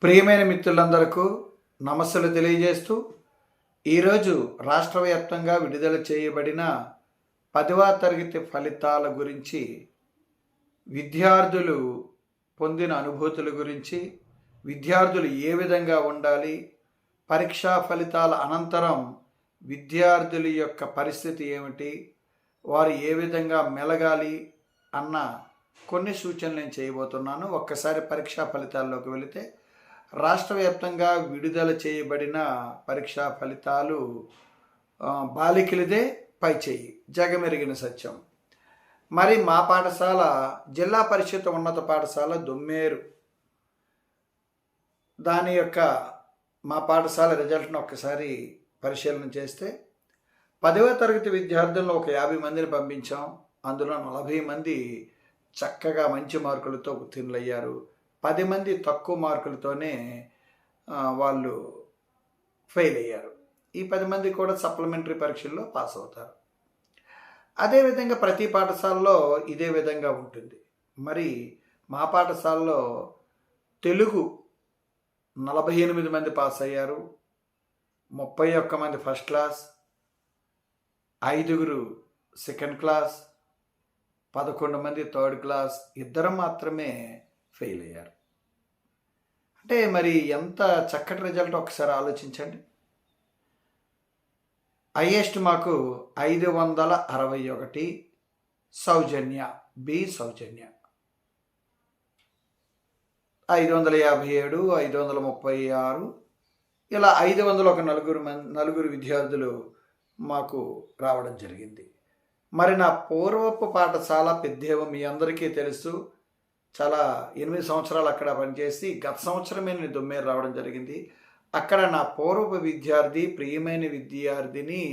ప్రియమైన మిత్రులందరకు నమస్సులు తెలియజేస్తూ ఈరోజు రాష్ట్ర వ్యాప్తంగా విడుదల చేయబడిన 10వ తరగతి ఫలితాల గురించి, విద్యార్థులు పొందిన అనుభూతుల గురించి, విద్యార్థులు ఏ విధంగా ఉండాలి, పరీక్షా ఫలితాల అనంతరం విద్యార్థుల యొక్క పరిస్థితి ఏమిటి, వారు ఏ విధంగా మెలగాలి అన్న కొన్ని సూచనలు నేను చేయబోతున్నాను. ఒక్కసారి పరీక్షా ఫలితాల్లోకి వెళితే, రాష్ట్ర వ్యాప్తంగా విడుదల చేయబడిన పరీక్షా ఫలితాలు బాలికలదే పైచేయి, జగమెరిగిన సత్యం. మరి మా పాఠశాల జిల్లా పరిషత్ ఉన్నత పాఠశాల దొమ్మేరు, దాని యొక్క మా పాఠశాల రిజల్ట్ను ఒక్కసారి పరిశీలన చేస్తే 10వ తరగతి విద్యార్థులను ఒక 50 మందిని పంపించాం. అందులో 40 మంది చక్కగా మంచి మార్కులతో ఉత్తీర్ణులయ్యారు. 10 మంది తక్కువ మార్కులతోనే వాళ్ళు ఫెయిల్ అయ్యారు. ఈ 10 మంది కూడా సప్లిమెంటరీ పరీక్షల్లో పాస్ అవుతారు. అదేవిధంగా ప్రతి పాఠశాలలో ఇదే విధంగా ఉంటుంది. మరి మా పాఠశాలలో తెలుగు 48 మంది పాస్ అయ్యారు, 31 మంది ఫస్ట్ క్లాస్, 5 సెకండ్ క్లాస్, 11 మంది థర్డ్ క్లాస్, 2 మాత్రమే ఫెయిల్ అయ్యారు. అంటే మరి ఎంత చక్కటి రిజల్ట్ ఒకసారి ఆలోచించండి. హైయెస్ట్ మాకు 561 సౌజన్య, బి సౌజన్య, 557, 536, ఇలా 500 ఒక నలుగురు విద్యార్థులు మాకు రావడం జరిగింది. మరి నా పూర్వపు పాఠశాల పెద్దేవ మీ అందరికీ తెలుసు. చాలా 8 సంవత్సరాలు అక్కడ పనిచేసి గత సంవత్సరమే నేను దొమ్మేరు రావడం జరిగింది. అక్కడ నా పూర్వపు విద్యార్థి, ప్రియమైన విద్యార్థిని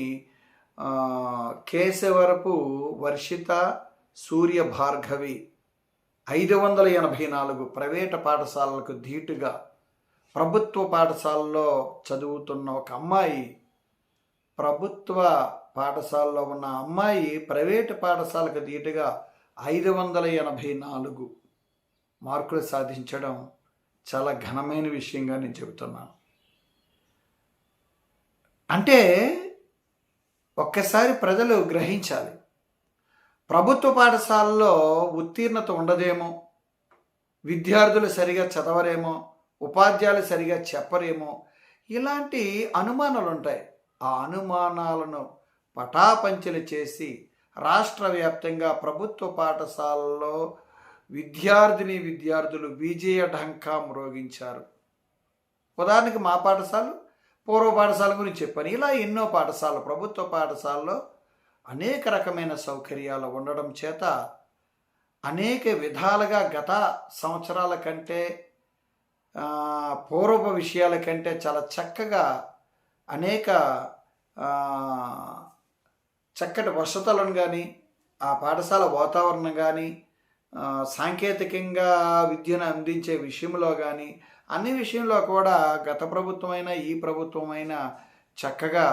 కేశవరపు వర్షిత సూర్య భార్గవి 584 ప్రైవేటు పాఠశాలలకు ధీటుగా ప్రభుత్వ పాఠశాలలో చదువుతున్న ఒక అమ్మాయి, ప్రభుత్వ పాఠశాలలో ఉన్న అమ్మాయి ప్రైవేటు పాఠశాలకు ధీటుగా 584 మార్కులు సాధించడం చాలా ఘనమైన విషయంగా నేను చెబుతున్నాను. అంటే ఒక్కసారి ప్రజలు గ్రహించాలి, ప్రభుత్వ పాఠశాలలో ఉత్తీర్ణత ఉండదేమో, విద్యార్థులు సరిగా చదవరేమో, ఉపాధ్యాయులు సరిగా చెప్పరేమో, ఇలాంటి అనుమానాలు ఉంటాయి. ఆ అనుమానాలను పటాపంచలు చేసి రాష్ట్ర వ్యాప్తంగా ప్రభుత్వ పాఠశాలలో విద్యార్థులు విజయ ఢంకా మ్రోగించారు. ఉదాహరణకి మా పాఠశాల, పూర్వ పాఠశాల గురించి చెప్పాను. ఇలా ఎన్నో పాఠశాలలు, ప్రభుత్వ పాఠశాలలో అనేక రకమైన సౌకర్యాలు ఉండడం చేత అనేక విధాలుగా గత సంవత్సరాల కంటే, పూర్వ విషయాల కంటే చాలా చక్కగా అనేక చక్కటి వసతులను కానీ, ఆ పాఠశాల వాతావరణం కానీ, సాంకేతికంగా విద్యను అందించే విషయంలో కానీ, అన్ని విషయంలో కూడా గత ప్రభుత్వమైనా ఈ ప్రభుత్వమైనా చక్కగా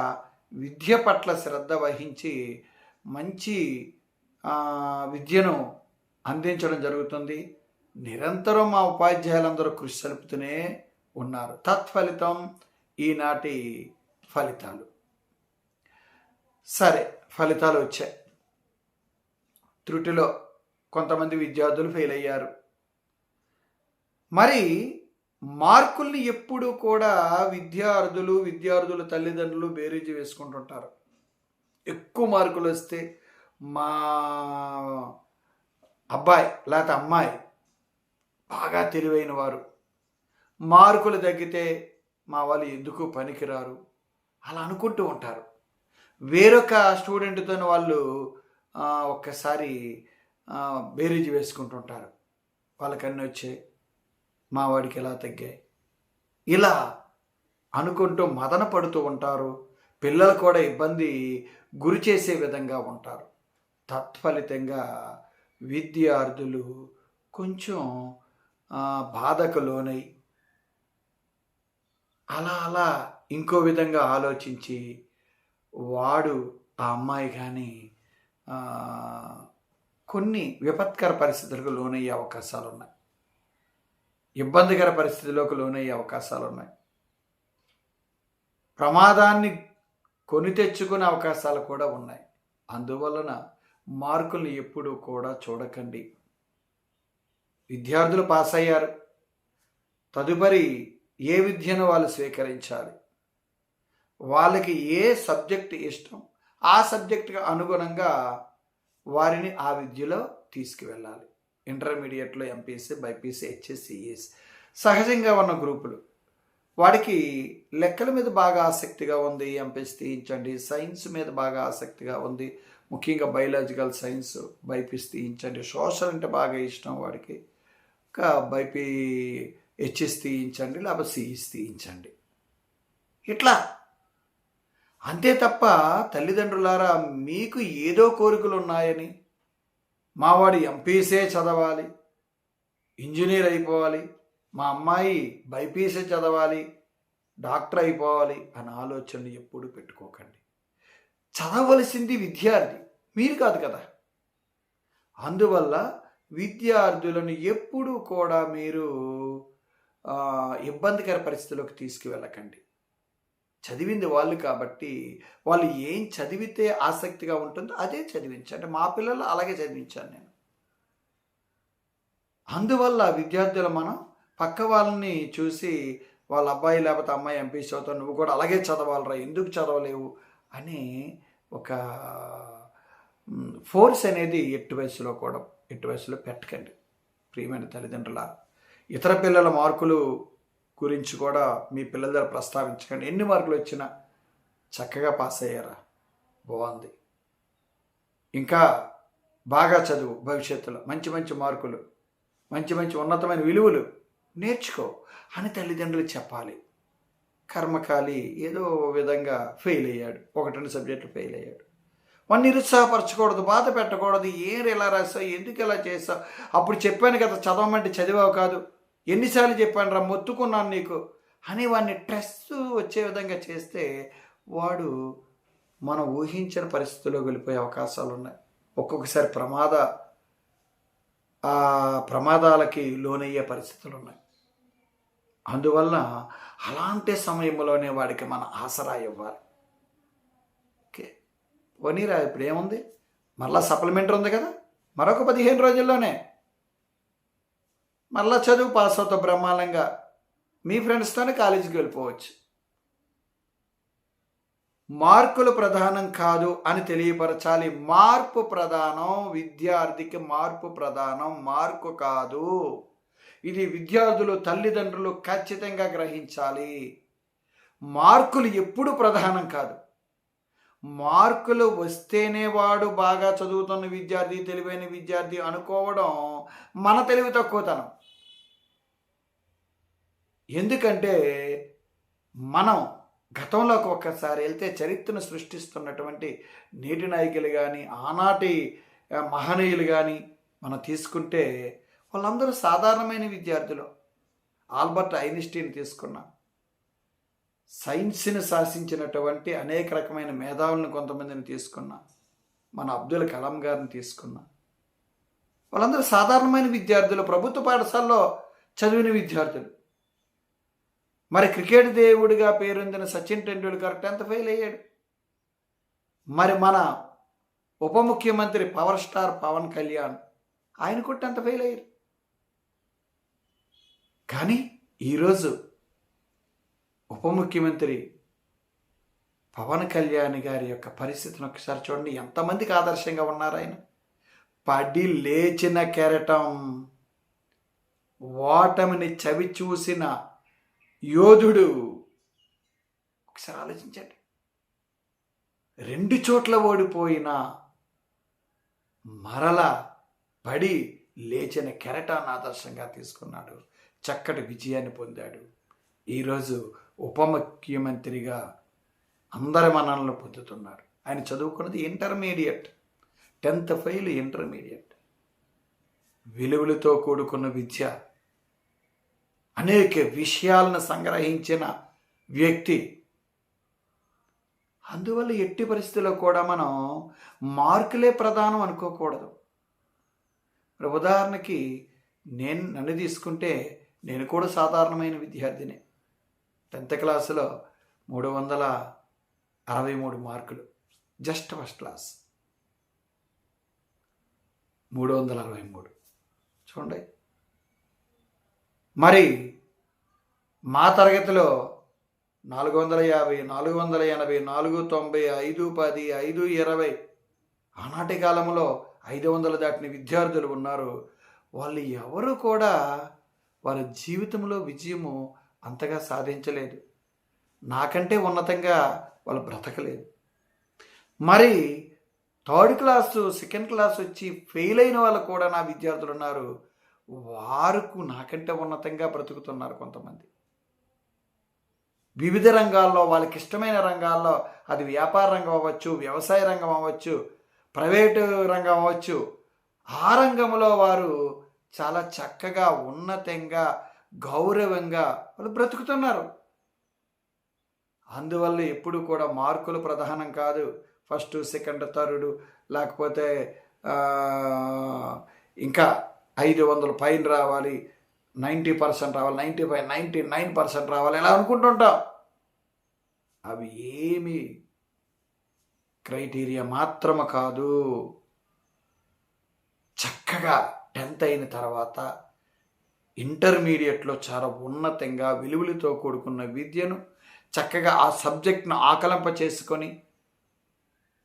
విద్య పట్ల శ్రద్ధ వహించి మంచి విద్యను అందించడం జరుగుతుంది. నిరంతరం మా ఉపాధ్యాయులందరూ కృషి సలుపుతూనే ఉన్నారు. తత్ఫలితం ఈనాటి ఫలితాలు. సరే, ఫలితాలు వచ్చాయి. త్రుటిలో కొంతమంది విద్యార్థులు ఫెయిల్ అయ్యారు. మరి మార్కుల్ని ఎప్పుడు కూడా విద్యార్థుల తల్లిదండ్రులు బేరీజు వేసుకుంటుంటారు. ఎక్కువ మార్కులు వస్తే మా అబ్బాయి లేకపోతే అమ్మాయి బాగా తెలివైన వారు, మార్కులు తగ్గితే మా వాళ్ళు ఎందుకు పనికిరారు అలా అనుకుంటూ ఉంటారు. వేరొక స్టూడెంట్తో వాళ్ళు ఒక్కసారి బేరీజు వేసుకుంటుంటారు. వాళ్ళకన్నీ వచ్చాయి, మా వాడికి ఎలా తగ్గాయి, ఇలా అనుకుంటూ మదన పడుతూ ఉంటారు. పిల్లలు కూడా ఇబ్బంది గురి చేసే విధంగా ఉంటారు. తత్ఫలితంగా విద్యార్థులు కొంచెం బాధకు లోనై అలా ఇంకో విధంగా ఆలోచించి వాడు, ఆ అమ్మాయి కానీ కొన్ని విపత్కర పరిస్థితులకు లోనయ్యే అవకాశాలు ఉన్నాయి. ఇబ్బందికర పరిస్థితిలోకి లోనయ్యే అవకాశాలు ఉన్నాయి. ప్రమాదాన్ని కొని తెచ్చుకునే అవకాశాలు కూడా ఉన్నాయి. అందువలన మార్కుల్ని ఎప్పుడూ కూడా చూడకండి. విద్యార్థులు పాస్ అయ్యారు, తదుపరి ఏ విద్యను వాళ్ళు స్వీకరించాలి, వాళ్ళకి ఏ సబ్జెక్ట్ ఇష్టం, ఆ సబ్జెక్టుకి అనుగుణంగా వారిని ఆ విద్యలో తీసుకువెళ్ళాలి. ఇంటర్మీడియట్లో ఎంపీసీ, బైపీసీ, హెచ్ఎస్సిఎస్ సహజంగా ఉన్న గ్రూపులు, వాడికి లెక్కల మీద బాగా ఆసక్తిగా ఉంది, ఎంపీసీ తీయించండి. సైన్స్ మీద బాగా ఆసక్తిగా ఉంది, ముఖ్యంగా బయలాజికల్ సైన్స్, బైపీసీ తీయించండి. సోషల్ అంటే బాగా ఇష్టం వాడికి, ఇంకా హెచ్ఎస్ తీయించండి, లేకపోతే సిఈస్ తీయించండి. ఇట్లా అంతే తప్ప తల్లిదండ్రులారా మీకు ఏదో కోరికలు ఉన్నాయని, మావాడు ఎంపీసీ చదవాలి, ఇంజనీర్ అయిపోవాలి, మా అమ్మాయి బైపీసీ చదవాలి, డాక్టర్ అయిపోవాలి అనే ఆలోచనలు ఎప్పుడు పెట్టుకోకండి. చదవలసింది విద్యార్థి, మీరు కాదు కదా. అందువల్ల విద్యార్థులను ఎప్పుడూ కూడా మీరు ఇబ్బందికర పరిస్థితుల్లోకి తీసుకువెళ్ళకండి. చదివింది వాళ్ళు కాబట్టి వాళ్ళు ఏం చదివితే ఆసక్తిగా ఉంటుందో అదే చదివించండి. మా పిల్లలు అలాగే చదివించాను నేను. అందువల్ల విద్యార్థులు మనం పక్క వాళ్ళని చూసి వాళ్ళ అబ్బాయి లేకపోతే అమ్మాయి ఎంపీసీ చదువుతావు, నువ్వు కూడా అలాగే చదవాలరా, ఎందుకు చదవలేవు అని ఒక ఫోర్స్ అనేది ఎట్టి వయసులో పెట్టకండి. ప్రియమైన తల్లిదండ్రుల, ఇతర పిల్లల మార్కులు గురించి కూడా మీ పిల్లల దగ్గర ప్రస్తావించకండి. ఎన్ని మార్కులు వచ్చినా చక్కగా పాస్ అయ్యారా, బాగుంది, ఇంకా బాగా చదువు, భవిష్యత్తులో మంచి మార్కులు, మంచి ఉన్నతమైన విలువలు నేర్చుకో అని తల్లిదండ్రులు చెప్పాలి. కర్మకాలి ఏదో విధంగా ఫెయిల్ అయ్యాడు, 1-2 సబ్జెక్టులు ఫెయిల్ అయ్యాడు, వాడిని నిరుత్సాహపరచకూడదు, బాధ పెట్టకూడదు. ఏం ఇలా రాసావు, ఎందుకు ఇలా చేసావు, అప్పుడు చెప్పాను కదా చదవమంటే చదివావు కాదు, ఎన్నిసార్లు చెప్పాను రా, మొత్తుకున్నాను నీకు అని వాడిని స్ట్రెస్ వచ్చే విధంగా చేస్తే వాడు మనం ఊహించిన పరిస్థితుల్లో వెళ్ళిపోయే అవకాశాలు ఉన్నాయి. ఒక్కొక్కసారి ప్రమాదాలకి లోనయ్యే పరిస్థితులు ఉన్నాయి. అందువల్ల అలాంటి సమయంలోనే వాడికి మన ఆసరా ఇవ్వాలి. ఓకే, పోనీరా, ఇప్పుడు ఏముంది, మళ్ళా సప్లిమెంటరీ ఉంది కదా, మరొక 15 రోజుల్లోనే మళ్ళా చదువు పాస్ అవుతావు బ్రహ్మాండంగా, మీ ఫ్రెండ్స్తోనే కాలేజీకి వెళ్ళిపోవచ్చు. మార్కులు ప్రధానం కాదు అని తెలియపరచాలి. మార్పు ప్రధానం, విద్యార్థికి మార్పు ప్రధానం, మార్కు కాదు. ఇది విద్యార్థులు, తల్లిదండ్రులు ఖచ్చితంగా గ్రహించాలి. మార్కులు ఎప్పుడు ప్రధానం కాదు. మార్కులు వస్తేనే వాడు బాగా చదువుతున్న విద్యార్థి, తెలివైన విద్యార్థి అనుకోవడం మన తెలివి తక్కువతనం. ఎందుకంటే మనం గతంలోకి ఒక్కసారి వెళ్తే చరిత్రను సృష్టిస్తున్నటువంటి నేటి నాయకులు కానీ, ఆనాటి మహనీయులు కానీ మనం తీసుకుంటే వాళ్ళందరూ సాధారణమైన విద్యార్థులు. ఆల్బర్ట్ ఐన్స్టీన్ తీసుకున్నా, సైన్స్ని శాసించినటువంటి అనేక రకమైన మేధావులను కొంతమందిని తీసుకున్నా, మన అబ్దుల్ కలాం గారిని తీసుకున్నా, వాళ్ళందరూ సాధారణమైన విద్యార్థులు, ప్రభుత్వ పాఠశాలలో చదివిన విద్యార్థులు. మరి క్రికెట్ దేవుడిగా పేరొందిన సచిన్ టెండూల్కర్ 10th ఫెయిల్ అయ్యాడు. మరి మన ఉప ముఖ్యమంత్రి పవర్ స్టార్ పవన్ కళ్యాణ్, ఆయన కూడా 10th ఫెయిల్ అయ్యారు. కానీ ఈరోజు ఉప ముఖ్యమంత్రి పవన్ కళ్యాణ్ గారి యొక్క పరిస్థితిని ఒకసారి చూడండి, ఎంతమందికి ఆదర్శంగా ఉన్నారు ఆయన. పడి లేచిన కెరటం, ఓటమిని చవి చూసిన యోధుడు. ఒకసారి ఆలోచించండి, 2 చోట్ల ఓడిపోయినా మరలా పడి లేచిన కెరటాన్ని ఆదర్శంగా తీసుకున్నాడు, చక్కటి విజయాన్ని పొందాడు. ఈరోజు ఉప ముఖ్యమంత్రిగా అందరి మన్ననలు పొందుతున్నారు. ఆయన చదువుకున్నది ఇంటర్మీడియట్, 10th ఫెయిల్, ఇంటర్మీడియట్. విలువలతో కూడుకున్న విద్య, అనేక విషయాలను సంగ్రహించిన వ్యక్తి. అందువల్ల ఎట్టి పరిస్థితుల్లో కూడా మనం మార్కులే ప్రధానం అనుకోకూడదు. ఉదాహరణకి నన్ను తీసుకుంటే నేను కూడా సాధారణమైన విద్యార్థినే. 10th క్లాసులో 363 మార్కులు, జస్ట్ ఫస్ట్ క్లాస్ 363. చూడండి, మరి మా తరగతిలో 450, 480, 490, 510, 520 ఆనాటి కాలంలో 500 దాటిన విద్యార్థులు ఉన్నారు. వాళ్ళు ఎవరు కూడా వారి జీవితంలో విజయము అంతగా సాధించలేదు. నాకంటే ఉన్నతంగా వాళ్ళు బ్రతకలేదు. మరి 3rd క్లాసు, 2nd క్లాస్ వచ్చి ఫెయిల్ అయిన వాళ్ళు కూడా నా విద్యార్థులు ఉన్నారు. వారికి నాకంటే ఉన్నతంగా బ్రతుకుతున్నారు కొంతమంది. వివిధ రంగాల్లో, వాళ్ళకి ఇష్టమైన రంగాల్లో, అది వ్యాపార రంగం అవ్వచ్చు, వ్యవసాయ రంగం అవ్వచ్చు, ప్రైవేటు రంగం అవ్వచ్చు, ఆ రంగంలో వారు చాలా చక్కగా, ఉన్నతంగా, గౌరవంగా వాళ్ళు బ్రతుకుతున్నారు. అందువల్ల ఎప్పుడు కూడా మార్కులు ప్రధానం కాదు. 1st, 2nd, 3rd, లేకపోతే ఇంకా 500 పైన రావాలి, 90% రావాలి, 95, 99% రావాలి, ఇలా అనుకుంటుంటాం. అవి ఏమి క్రైటీరియా మాత్రము కాదు. చక్కగా 10th అయిన తర్వాత ఇంటర్మీడియట్లో చాలా ఉన్నతంగా విలువలతో కూడుకున్న విద్యను చక్కగా ఆ సబ్జెక్ట్ను ఆకలింప చేసుకొని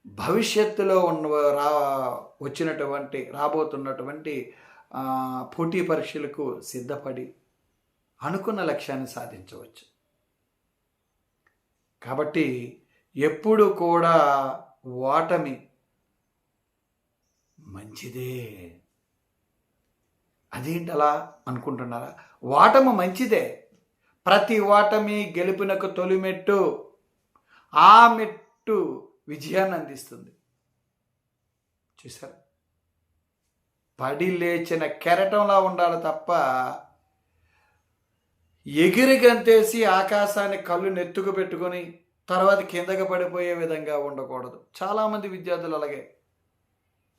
భవిష్యత్తులో రాబోతున్నటువంటి పోటీ పరీక్షలకు సిద్ధపడి అనుకున్న లక్ష్యాన్ని సాధించవచ్చు. కాబట్టి ఎప్పుడు కూడా ఓటమి మంచిదే. అదేంటి అలా అనుకుంటున్నారా? ఓటమి మంచిదే. ప్రతి ఓటమి గెలుపునకు తొలిమెట్టు. ఆ మెట్టు విజయాన్ని అందిస్తుంది. చూసారా? పడి లేచిన కెరటంలా ఉండాలి తప్ప ఎగిరి గంతేసి ఆకాశాన్ని కళ్ళు నెత్తుకు పెట్టుకొని తర్వాత కిందకి పడిపోయే విధంగా ఉండకూడదు. చాలామంది విద్యార్థులు అలాగే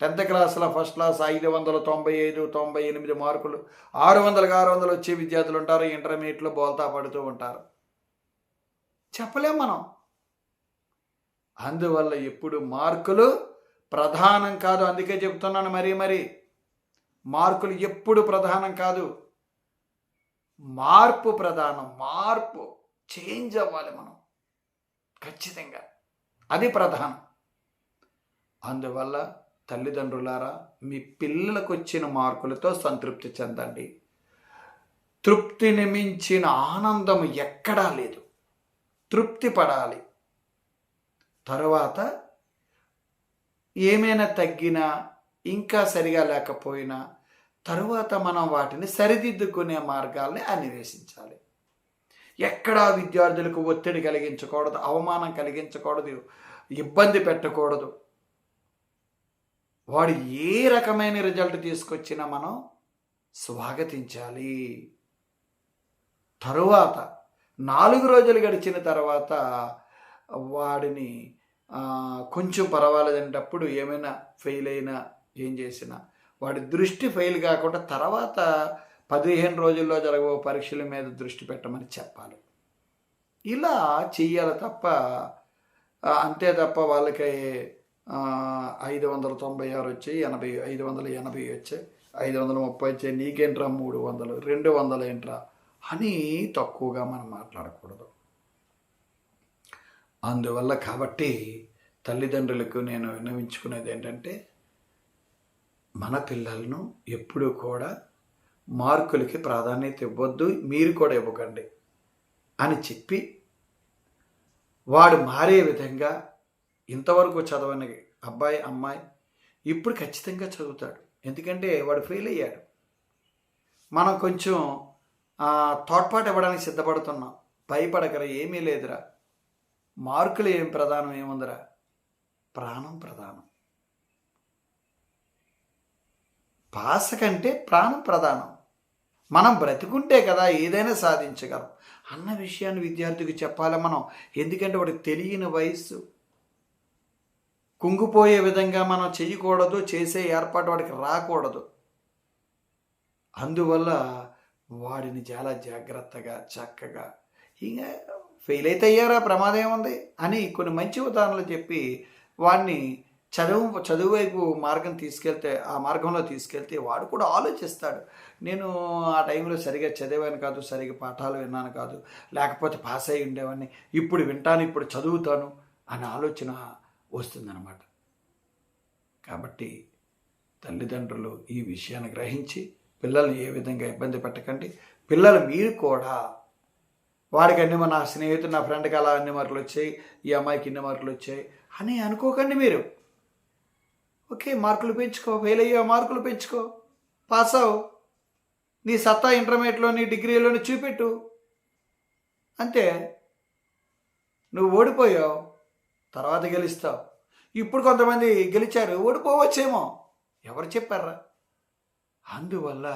10th క్లాస్లో ఫస్ట్ క్లాస్ 595, 98 మార్కులు, 600కి 600 వచ్చే విద్యార్థులు ఉంటారు. ఇంటర్మీడియట్లో బోల్తా పడుతూ ఉంటారు. చెప్పలేం మనం. అందువల్ల ఎప్పుడు మార్కులు ప్రధానం కాదు. అందుకే చెప్తున్నాను మరీ మార్కులు ఎప్పుడు ప్రధానం కాదు. మార్పు ప్రధానం. మార్పు, చేంజ్ అవ్వాలి మనం ఖచ్చితంగా. అది ప్రధానం. అందువల్ల తల్లిదండ్రులారా, మీ పిల్లలకు వచ్చిన మార్కులతో సంతృప్తి చెందండి. తృప్తిని మించిన ఆనందం ఎక్కడా లేదు. తృప్తి పడాలి. తరువాత ఏమైనా తగ్గినా, ఇంకా సరిగా లేకపోయినా తరువాత మనం వాటిని సరిదిద్దుకునే మార్గాల్ని అన్వేషించాలి. ఎక్కడా విద్యార్థులకు ఒత్తిడి కలిగించకూడదు, అవమానం కలిగించకూడదు, ఇబ్బంది పెట్టకూడదు. వాడు ఏ రకమైన రిజల్ట్ తీసుకొచ్చినా మనం స్వాగతించాలి. తరువాత 4 రోజులు గడిచిన తర్వాత వాడిని కొంచెం పర్వాలేదంటప్పుడు ఏమైనా ఫెయిల్ అయినా ఏం చేసినా వాడి దృష్టి ఫెయిల్ కాకుండా తర్వాత 15 రోజుల్లో జరగబో పరీక్షల మీద దృష్టి పెట్టమని చెప్పాలి. ఇలా చెయ్యాలి తప్ప అంతే తప్ప వాళ్ళకి 596 వచ్చాయి, 580 వచ్చాయి, 530 వచ్చాయి, నీకేంట్రా 300, 200 ఏంట్రా అని తక్కువగా మనం మాట్లాడకూడదు. అందువల్ల కాబట్టి తల్లిదండ్రులకు నేను విన్నవించుకునేది ఏంటంటే, మన పిల్లలను ఎప్పుడూ కూడా మార్కులకి ప్రాధాన్యత ఇవ్వద్దు, మీరు కూడా ఇవ్వకండి అని చెప్పి వాడు మారే విధంగా ఇంతవరకు చదవని అబ్బాయి అమ్మాయి ఇప్పుడు ఖచ్చితంగా చదువుతాడు. ఎందుకంటే వాడు ఫెయిల్ అయ్యాడు. మనం కొంచెం తోడ్పాటు ఇవ్వడానికి సిద్ధపడుతున్నాం. భయపడకరా, ఏమీ లేదురా, మార్కులు ఏం ప్రధానం, ఏముందిరా, ప్రాణం ప్రధానం. భాష కంటే ప్రాణం ప్రధానం. మనం బ్రతుకుంటే కదా ఏదైనా సాధించగలం అన్న విషయాన్ని విద్యార్థికి చెప్పాలి మనం. ఎందుకంటే వాడికి తెలియని వయస్సు. కుంగిపోయే విధంగా మనం చేయకూడదు, చేసే ఏర్పాటు వాడికి రాకూడదు. అందువల్ల వాడిని చాలా జాగ్రత్తగా చక్కగా ఇంకా ఫెయిల్ అయితే అయ్యారా ప్రమాదం ఏముంది అని కొన్ని మంచి ఉదాహరణలు చెప్పి వాడిని చదువు వైపు ఆ మార్గంలో తీసుకెళ్తే వాడు కూడా ఆలోచిస్తాడు. నేను ఆ టైంలో సరిగా చదివాను కాదు, సరిగా పాఠాలు విన్నాను కాదు, లేకపోతే పాస్ అయి ఉండేవాడిని, ఇప్పుడు వింటాను, ఇప్పుడు చదువుతాను అనే ఆలోచన వస్తుందన్నమాట. కాబట్టి తల్లిదండ్రులు ఈ విషయాన్ని గ్రహించి పిల్లల్ని ఏ విధంగా ఇబ్బంది పెట్టకండి. పిల్లలు మీరు కూడా వాడికి నా స్నేహితుడు నా ఫ్రెండ్కి అలా అన్ని మార్కులు వచ్చాయి, ఈ అమ్మాయికి ఇన్ని మార్కులు వచ్చాయి అని అనుకోకండి. మీరు ఓకే మార్కులు పెంచుకో, ఫెయిల్ అయ్యో మార్కులు పెంచుకో, పాస్ అవు, నీ సత్తా ఇంటర్మీడియట్లోని డిగ్రీలోని చూపెట్టు, అంతే. నువ్వు ఓడిపోయావు, తర్వాత గెలుస్తావు. ఇప్పుడు కొంతమంది గెలిచారు, ఓడిపోవచ్చేమో, ఎవరు చెప్పారా? అందువల్ల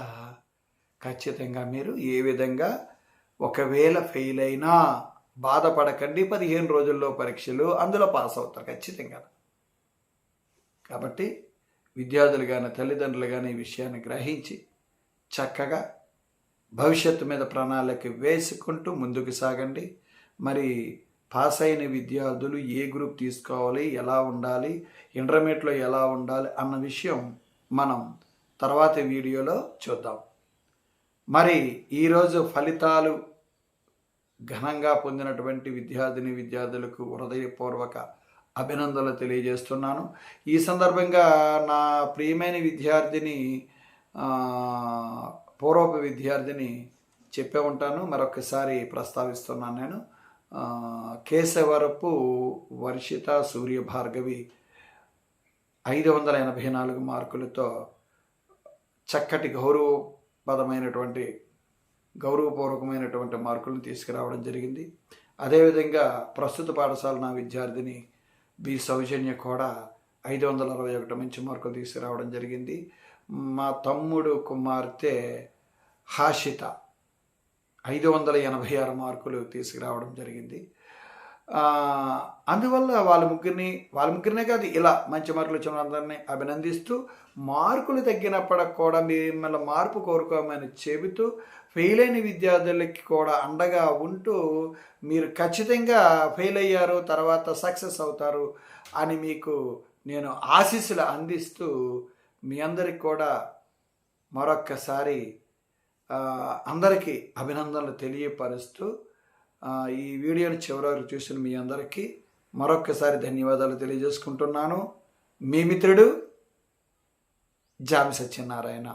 ఖచ్చితంగా మీరు ఏ విధంగా ఒకవేళ ఫెయిల్ అయినా బాధపడకండి. 15 రోజుల్లో పరీక్షలు, అందులో పాస్ అవుతారు ఖచ్చితంగా. కాబట్టి విద్యార్థులు కానీ తల్లిదండ్రులు కానీ ఈ విషయాన్ని గ్రహించి చక్కగా భవిష్యత్తు మీద ప్రణాళిక వేసుకుంటూ ముందుకు సాగండి. మరి పాస్ అయిన విద్యార్థులు ఏ గ్రూప్ తీసుకోవాలి, ఎలా ఉండాలి, ఇంటర్మీడియట్లో ఎలా ఉండాలి అన్న విషయం మనం తర్వాత వీడియోలో చూద్దాం. మరి ఈరోజు ఫలితాలు ఘనంగా పొందినటువంటి విద్యార్థులకు హృదయపూర్వక అభినందనలు తెలియజేస్తున్నాను. ఈ సందర్భంగా నా ప్రియమైన పూర్వపు విద్యార్థిని చెప్పే ఉంటాను, మరొకసారి ప్రస్తావిస్తున్నాను. నేను కేశవరపు వర్షిత సూర్యభార్గవి 584 మార్కులతో చక్కటి గౌరవపూర్వకమైనటువంటి మార్కులను తీసుకురావడం జరిగింది. అదేవిధంగా ప్రస్తుత పాఠశాల నా విద్యార్థిని బి సౌజన్య కూడా 561 మంచి మార్కులు తీసుకురావడం జరిగింది. మా తమ్ముడు కుమార్తె హాషిత 586 మార్కులు తీసుకురావడం జరిగింది. అందువల్ల వాళ్ళ ముగ్గురినే కాదు, ఇలా మంచి మార్కులు వచ్చిన అందరినీ అభినందిస్తూ, మార్కులు తగ్గినప్పటికి కూడా మిమ్మల్ని మార్పు కోరుకోమని చెబుతూ, ఫెయిల్ అయిన విద్యార్థులకి కూడా అండగా ఉంటూ, మీరు ఖచ్చితంగా ఫెయిల్ అయ్యారు, తర్వాత సక్సెస్ అవుతారు అని మీకు నేను ఆశీస్సులు అందిస్తూ, మీ అందరికి కూడా మరొక్కసారి అందరికీ అభినందనలు తెలియపరుస్తూ, ఈ వీడియోని చివరి వరకు చూసిన మీ అందరికీ మరొక్కసారి ధన్యవాదాలు తెలియజేసుకుంటున్నాను. మీ మిత్రుడు జామి సత్యనారాయణ.